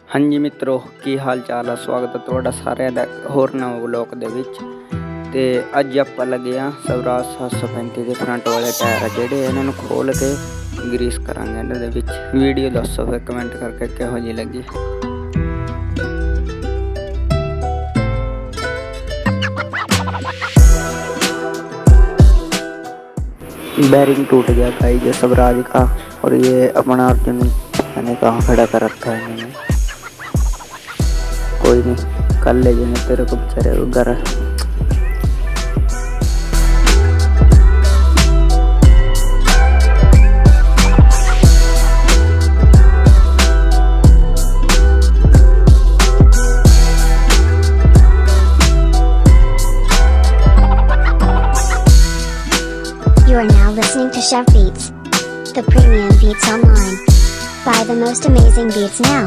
हाँ जी मित्रों, की हाल चाल है। स्वागत है तुहाडा सारिਆਂ ਦਾ ਹੋਰ ਨਵੇਂ ਵਲੌਗ ਦੇ ਵਿੱਚ। ਤੇ ਅੱਜ ਆਪਾਂ ਲੱਗੇ ਆ ਸਵਰਾਜ 735 ਦੇ ਫਰੰਟ ਵਾਲੇ ਟਾਇਰ ਜਿਹੜੇ ਇਹਨਾਂ ਨੂੰ ਖੋਲ ਕੇ ਗਰੀਸ ਕਰਾਂਗੇ ਇਹਨਾਂ ਦੇ ਵਿੱਚ। ਵੀਡੀਓ ਦੱਸੋ ਫਿਰ ਕਮੈਂਟ ਕਰਕੇ ਕਿਹੋ ਜਿਹੀ ਲੱਗੀ। बैरिंग टूट गया गाइस ये स्वराज का, और ये अपना अर्जुन मैंने कहाँ खड़ा कर रखा है इन्होंने। कोई नहीं, कल ले जाएंगे तेरे को बेचारे घर। You are now listening to Chef Beats, the premium beats online. Buy the most amazing beats now.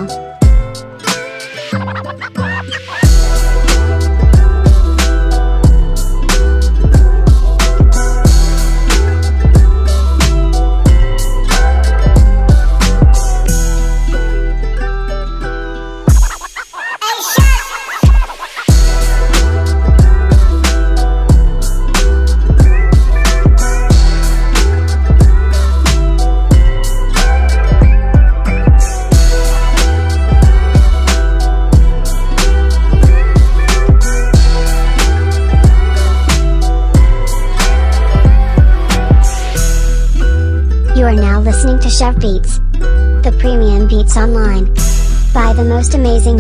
You are now listening to Chef Beats, the premium beats online. Buy the most amazing